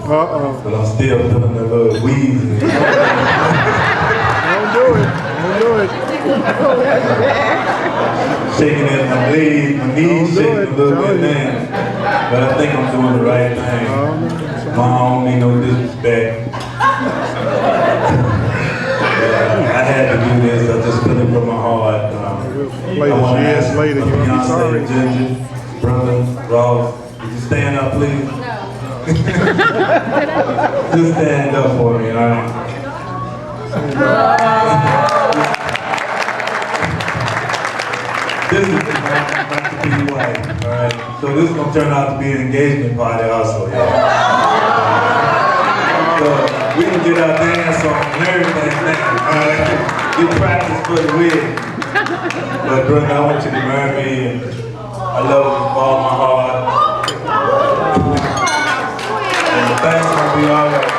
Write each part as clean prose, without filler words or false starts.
But I'm still feeling a little wheezy. Don't do it. Don't do it. Shaking in my knees shaking a little bit, man. But I think I'm doing the right thing. Mom, I don't need no disrespect. I had to do this. I just feel it from my heart. I want to ask later. You'll be sorry. Beyonce, Ginger, brother, Ross, would you stand up, please? No. Just stand up for me, all right? This is about to be white, all right? So this is going to turn out to be an engagement party also, y'all. So we can get our dance on and everything now, all right? Get practice for the wig. But brother, I want you to marry me, and I love you with all my heart. And the thing's going to be all right.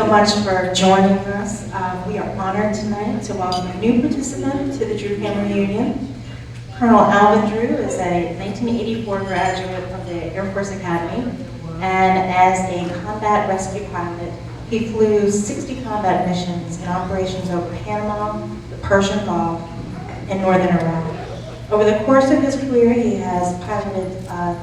Much for joining us. We are honored tonight to welcome a new participant to the Drew Family Reunion. Colonel Alvin Drew is a 1984 graduate of the Air Force Academy, and as a combat rescue pilot, he flew 60 combat missions in operations over Panama, the Persian Gulf, and northern Iraq. Over the course of his career, he has piloted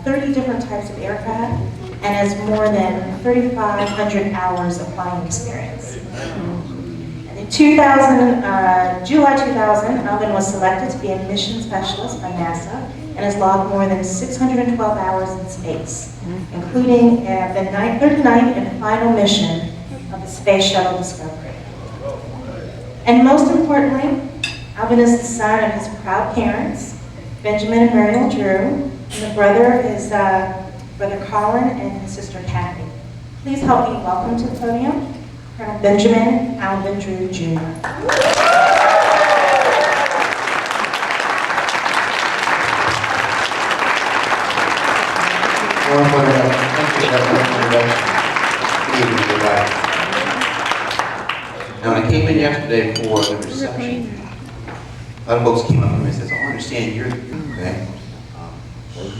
30 different types of aircraft and has more than 3,500 hours of flying experience. And in July 2000, Alvin was selected to be a mission specialist by NASA and has logged more than 612 hours in space, including the 39th and final mission of the Space Shuttle Discovery. And most importantly, Alvin is the son of his proud parents, Benjamin and Muriel Drew, and the brother is Brother Colin and his sister Kathy. Please help me welcome to the podium Colonel Benjamin Alvin Drew Jr. Now, when I came in yesterday for the reception, a lot of folks came up to me and said, "Oh, I understand you're okay."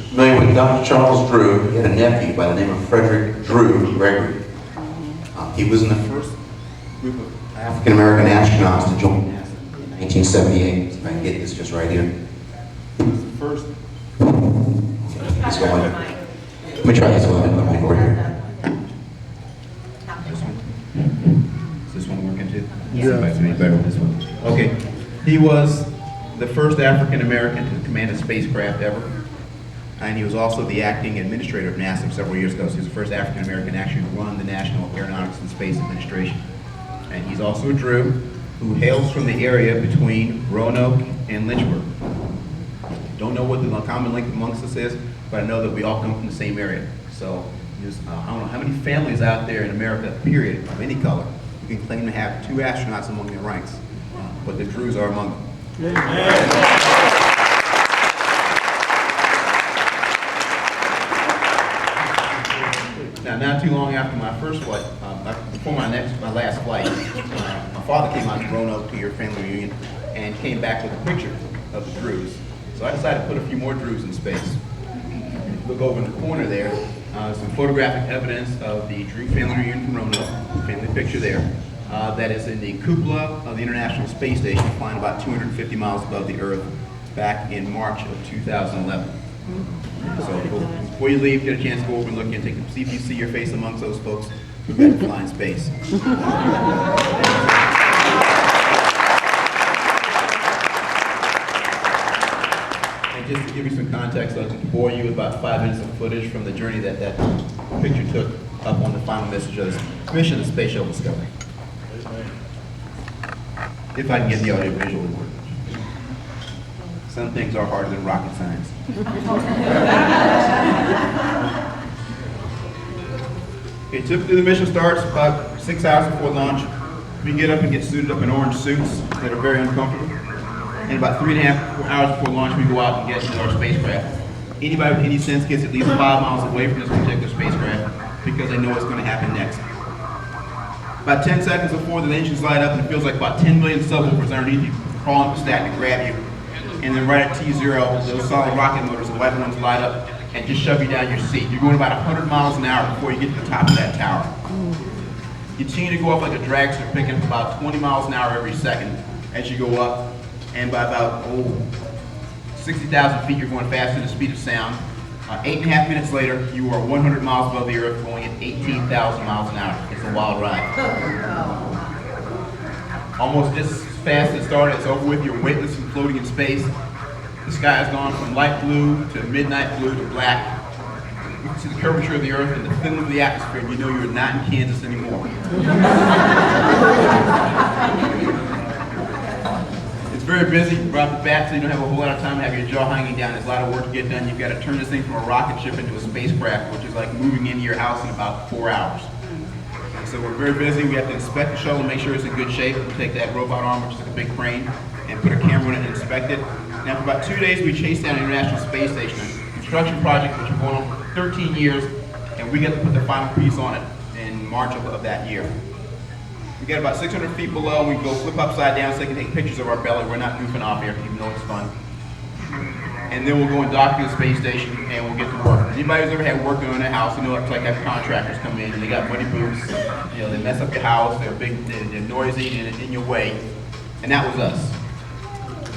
Familiar with Dr. Charles Drew? He had a nephew by the name of Frederick Drew Gregory. He was in the first group of African American astronauts to join NASA in 1978. If I can get this just right here. He was the first. Let's go on. Let me try this one over here. Is this one working too? Yeah. Okay. He was the first African American to command a spacecraft ever. And he was also the acting administrator of NASA several years ago. So he was the first African American to actually run the National Aeronautics and Space Administration. And he's also a Drew who hails from the area between Roanoke and Lynchburg. Don't know what the common link amongst us is, but I know that we all come from the same area. So I don't know how many families out there in America, period, of any color, who can claim to have two astronauts among their ranks. But the Drews are among them. Now, not too long after my first flight, before my last flight, my father came out to Roanoke to your family reunion and came back with a picture of the Drews. So I decided to put a few more Drews in space. If you look over in the corner there, some photographic evidence of the Drew family reunion from Roanoke, family picture there. That is in the cupola of the International Space Station, flying about 250 miles above the Earth back in March of 2011. So before you leave, get a chance to go over and look and see if you see your face amongst those folks who got to fly in space. And just to give you some context, I'll just bore you with about 5 minutes of footage from the journey that picture took up on the final message of this mission of Space Shuttle Discovery. If I can get the audio visual to work. Some things are harder than rocket science. Okay, typically the mission starts about 6 hours before launch. We get up and get suited up in orange suits that are very uncomfortable. And about 3.5 hours before launch, we go out and get into our spacecraft. Anybody with any sense gets at least 5 miles away from this particular spacecraft because they know what's going to happen next. About 10 seconds before the engines light up, and it feels like about 10 million subwoofers underneath you crawling up the stack to grab you. And then right at T0, those solid rocket motors, the white ones, light up and just shove you down your seat. You're going about 100 miles an hour before you get to the top of that tower. You continue to go up like a dragster, picking up about 20 miles an hour every second as you go up. And by about 60,000 feet, you're going faster than the speed of sound. 8.5 minutes later, you are 100 miles above the Earth, going at 18,000 miles an hour. It's a wild ride. Almost just as fast as it started, it's over with. You're weightless and floating in space. The sky has gone from light blue to midnight blue to black. You can see the curvature of the Earth and the thinning of the atmosphere, and you know you're not in Kansas anymore. It's very busy right off the bat, so you don't have a whole lot of time to have your jaw hanging down. There's a lot of work to get done. You've got to turn this thing from a rocket ship into a spacecraft, which is like moving into your house in about 4 hours. And so we're very busy. We have to inspect the shuttle and make sure it's in good shape. We take that robot arm, which is like a big crane, and put a camera in it and inspect it. And after about 2 days, we chase down the International Space Station, a construction project which has been going on for 13 years, and we get to put the final piece on it in March of that year. We get about 600 feet below, and we go flip upside down so they can take pictures of our belly. We're not goofing off here, even though it's fun. And then we'll go and dock to the space station, and we'll get to work. Anybody who's ever had work done in their house, you know it's like have contractors come in, and they got muddy boots. You know, they mess up your house. They're big, they're noisy, and in your way. And that was us.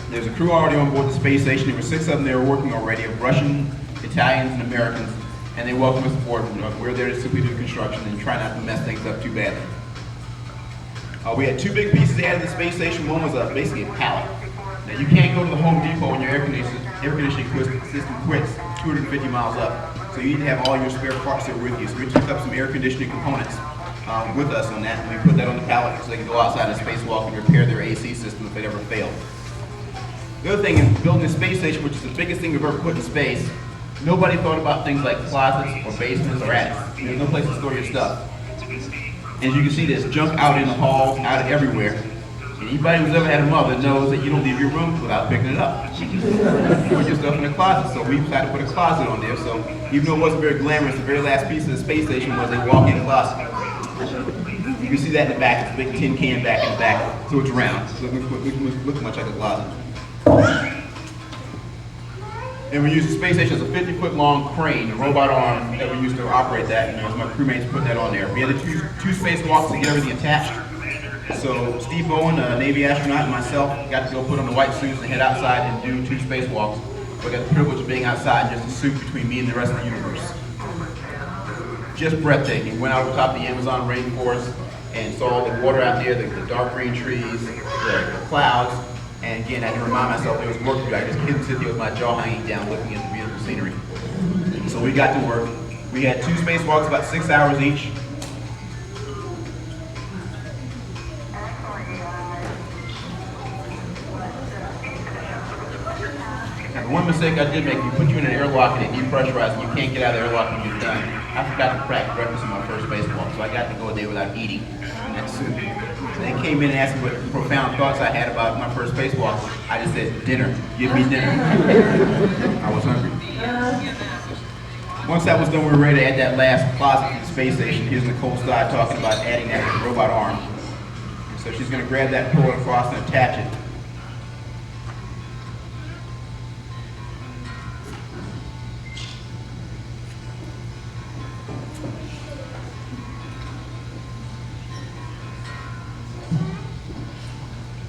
There's a crew already on board the space station. There were 6 of them that were working already, of Russian, Italians, and Americans. And they welcome us aboard. We're there to simply do construction and try not to mess things up too badly. We had 2 big pieces added to the space station. One was basically a pallet. Now you can't go to the Home Depot when your air conditioning system quits 250 miles up. So you need to have all your spare parts there with you. So we took up some air conditioning components with us on that, and we put that on the pallet so they can go outside the spacewalk and repair their AC system if it ever failed. The other thing is building a space station, which is the biggest thing we've ever put in space. Nobody thought about things like closets or basements or attics. There's no place to store your stuff. As you can see, there's junk out in the halls, out everywhere. And anybody who's ever had a mother knows that you don't leave your room without picking it up. You put your stuff in the closet, so we decided to put a closet on there. So even though it wasn't very glamorous, the very last piece of the space station was a walk-in closet. You can see that in the back. It's a big tin can back in the back, so it's round. So it looks much like a closet. And we use the space station as a 50-foot long crane, a robot arm that we used to operate that, and my crewmates put that on there. We had the two spacewalks to get everything attached. So Steve Bowen, a Navy astronaut, and myself got to go put on the white suits and head outside and do 2 spacewalks. So I got the privilege of being outside and just a suit between me and the rest of the universe. Just breathtaking. Went out on top of the Amazon rainforest and saw the water out there, the dark green trees, the clouds. And again, I had to remind myself there was work to do. I just couldn't sit there with my jaw hanging down looking at the beautiful scenery. So we got to work. We had 2 spacewalks, about 6 hours each. And one mistake I did make, we put you in an airlock and it depressurized and you can't get out of the airlock when you're done. I forgot to crack breakfast on my first spacewalk, so I got to go a day without eating. And so they came in and asked me what profound thoughts I had about my first spacewalk. I just said, dinner, give me dinner. I was hungry. Once that was done, we were ready to add that last closet to the space station. Here's Nicole Stott talking about adding that with the robot arm. And so she's going to grab that, pull it across, and attach it.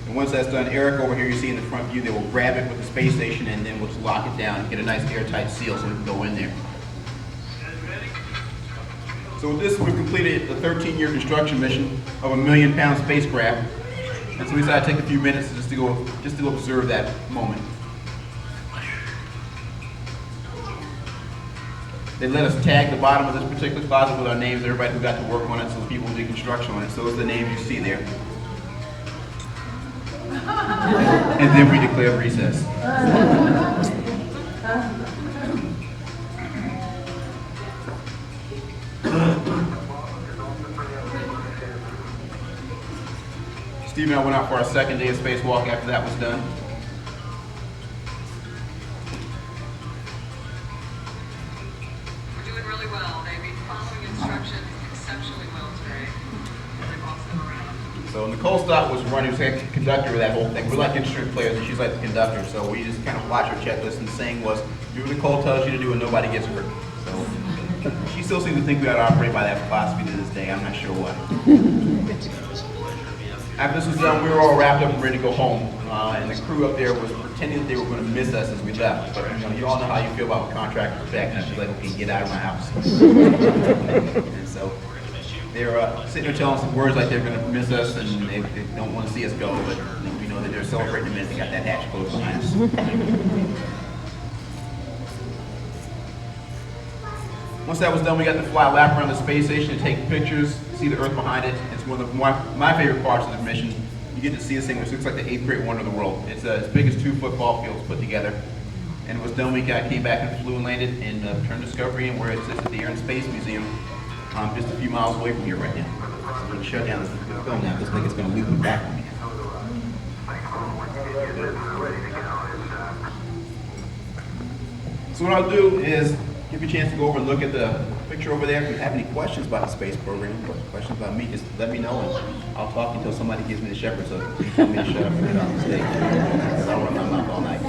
And once that's done, Eric over here you see in the front view, they will grab it with the space station and then we'll just lock it down and get a nice airtight seal so we can go in there. So with this, we've completed the 13-year construction mission of a 1 million-pound spacecraft. And so we decided to take a few minutes just to go observe that moment. They let us tag the bottom of this particular closet with our names, everybody who got to work on it, so the people who did construction on it. So those are the names you see there. And then we declare recess. Steve and I went out for our second day of spacewalk after that was done. We're doing really well. They've been following instructions exceptionally well today. They bossed them around. So Nicole Stott was running, was the conductor of that whole thing. We're like instrument players and she's like the conductor. So we just kind of watch her checklist and the saying was, do what Nicole tells you to do and nobody gets hurt. So she still seems to think we ought to operate by that philosophy to this day. I'm not sure why. After this was done, we were all wrapped up and ready to go home. And the crew up there was pretending that they were going to miss us as we left. But you all know how you feel about contractors back now. She's like, okay, get out of my house. And so they're sitting there telling some words like they're going to miss us and they don't want to see us go. But we know that they're celebrating the minute they got that hatch closed behind us. Once that was done, we got to fly a lap around the space station to take pictures, see the Earth behind it. It's one of my favorite parts of the mission. You get to see this thing which looks like the 8th great wonder of the world. It's as big as 2 football fields put together. And it was done, we came back and flew and landed in Return Discovery and where it sits at the Air and Space Museum, just a few miles away from here right now. So we're going to shut down this film now. This thing is going to loop it back on me. So what I'll do is give you a chance to go over and look at the picture over there. If you have any questions about the space program, or questions about me, just let me know and I'll talk until somebody gives me the shepherd's hook. You tell me to shut up and get off the stage. Because I'll run my mouth all night.